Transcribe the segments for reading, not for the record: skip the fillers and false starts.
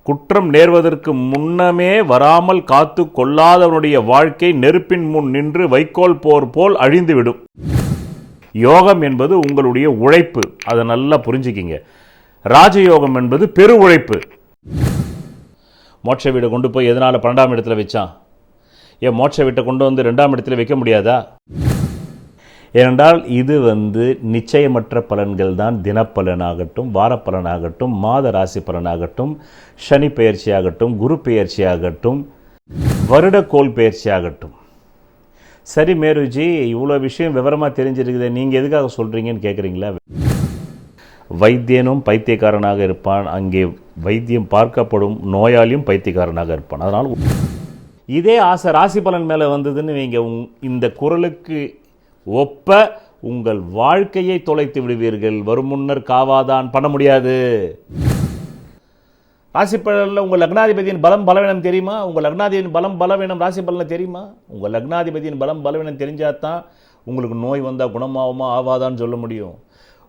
குற்றம் நேர்வதற்கு முன்னமே வராமல் காத்து கொள்ளாதவனுடைய வாழ்க்கை நெருப்பின் முன் நின்று வைக்கோல் போர் போல் அழிந்துவிடும். யோகம் என்பது உங்களுடைய உழைப்பு, அதை நல்லா புரிஞ்சுக்கிங்க. ராஜயோகம் என்பது பெரு உழைப்பு. மோட்ச வீடை கொண்டு போய் எதனால 12ஆம் இடத்துல வச்சான்? ஏன் மோட்ச வீட்டை கொண்டு வந்து 2ஆம் இடத்துல வைக்க முடியாதா? ஏனென்றால் இது நிச்சயமற்ற பலன்கள் தான். தினப்பலனாகட்டும், வாரப்பலனாகட்டும், மாத ராசி பலனாகட்டும், சனி பெயர்ச்சியாகட்டும், குரு பெயர்ச்சியாகட்டும், வருடக்கோள் பெயர்ச்சியாகட்டும். சரி மேருஜி, இவ்வளோ விஷயம் விவரமாக தெரிஞ்சிருக்குது, நீங்கள் எதுக்காக சொல்கிறீங்கன்னு கேட்குறீங்களா? வைத்தியனும் பைத்தியக்காரனாக இருப்பான், அங்கே வைத்தியம் பார்க்கப்படும் நோயாளியும் பைத்தியக்காரனாக இருப்பான். அதனால் இதே ஆசை ராசி பலன் மேலே வந்ததுன்னு நீங்கள் இந்த குறளுக்கு ஒப்ப உங்கள் வாழ்க்கையை தொலைத்து விடுவீர்கள். வரும் முன்னர் காவாதான் பண்ண முடியாது. ராசி பலனில் உங்கள் லக்னாதிபதியின் பலம் பலவீனம் தெரியுமா? உங்கள் லக்னாதிபதியின் பலம் பலவீனம் ராசி பலனில் தெரியுமா? உங்கள் லக்னாதிபதியின் பலம் பலவீனம் தெரிஞ்சாதான் உங்களுக்கு நோய் வந்தால் குணமாகுமா ஆவாதான்னு சொல்ல முடியும்.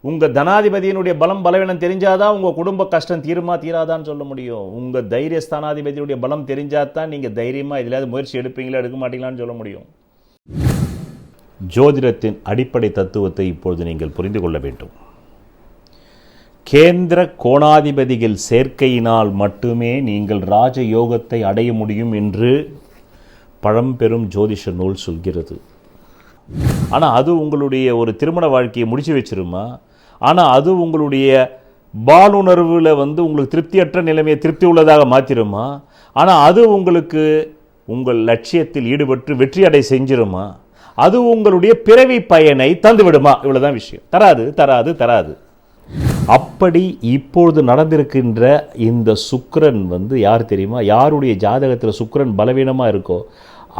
உங்கள் தனாதிபதியினுடைய பலம் பலவீனம் தெரிஞ்சாதான் உங்கள் குடும்ப கஷ்டம் தீருமா தீராதான்னு சொல்ல முடியும். உங்கள் தைரியஸ்தானாதிபதியுடைய பலம் தெரிஞ்சாதான் நீங்கள் தைரியமாக எதிலாவது முயற்சி எடுப்பீங்களா எடுக்க மாட்டீங்களான்னு சொல்ல முடியும். ஜோதிடத்தின் அடிப்படை தத்துவத்தை இப்பொழுது நீங்கள் புரிந்து கொள்ள வேண்டும். கேந்திர கோணாதிபதிகள் சேர்க்கையினால் மட்டுமே நீங்கள் ராஜயோகத்தை அடைய முடியும் என்று பழம்பெரும் ஜோதிஷ நூல் சொல்கிறது. ஆனால் அது உங்களுடைய ஒரு திருமண வாழ்க்கையை முடிச்சு வச்சிருமா? ஆனால் அது உங்களுடைய பாலுணர்வில் உங்களுக்கு திருப்தியற்ற நிலைமையை திருப்தி உள்ளதாக மாற்றிடுமா? ஆனால் அது உங்களுக்கு உங்கள் லட்சியத்தில் ஈடுபட்டு வெற்றி அடை செஞ்சிருமா? அது உங்களுடைய பிறவி பயனை தந்துவிடுமா? இவ்வளவுதான் விஷயம். தராது தராது தராது. அப்படி இப்பொழுது நடந்திருக்கின்ற இந்த சுக்கிரன் யார் தெரியுமா? யாருடைய ஜாதகத்தில் சுக்கிரன் பலவீனமாக இருக்கோ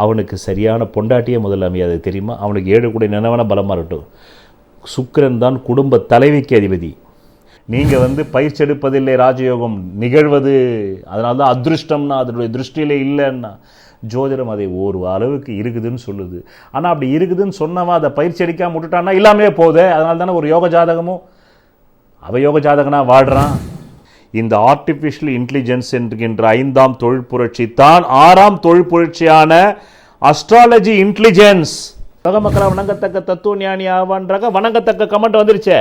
அவனுக்கு சரியான பொண்டாட்டியே முதல்ல அமையாது தெரியுமா? அவனுக்கு 7 கூட நினைவான பலமாக இருக்கட்டும். சுக்கிரன் தான் குடும்ப தலைவிக்கு அதிபதி. நீங்கள் பயிற்சி எடுப்பதில்லை ராஜயோகம் நிகழ்வது, அதனால தான் அதிருஷ்டம்னா அதனுடைய திருஷ்டியிலே இல்லைன்னா ஜோதிடம் அதை ஒரு அளவுக்கு இருக்குதுன்னு சொல்லுது. ஆனால் அப்படி இருக்குதுன்னு சொன்னவன் அதை பயிற்சி அடிக்காமல் விட்டுட்டான்னா இல்லாமே போதே. அதனால தானே ஒரு யோக ஜாதகமும் அவயோக ஜாதகனா வாழ்கிறான். இந்த ஆர்டிஃபிஷியல் இன்டெலிஜென்ஸ் என்கின்ற 5ஆம் தொழில் புரட்சி தான் 6ஆம் தொழில் புரட்சியான அஸ்ட்ராலஜி இன்டெலிஜென்ஸ். உலக மக்களா வணங்கத்தக்க தத்துவ ஞானி ஆவான்றாக வணங்கத்தக்க கமெண்ட் வந்துருச்சே.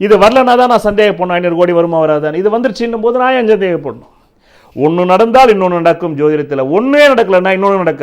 இது வரலன்னா தான் நான் சந்தேகப்படணும் 500 கோடி வருமா வராதான். இது வந்துருச்சுன்னும் போது நான் ஏன் சந்தேகப்படணும்? ஒன்று நடந்தால் இன்னொன்று நடக்கும். ஜோதிடத்தில் ஒன்றே நடக்கலைன்னா இன்னொன்று நடக்காது.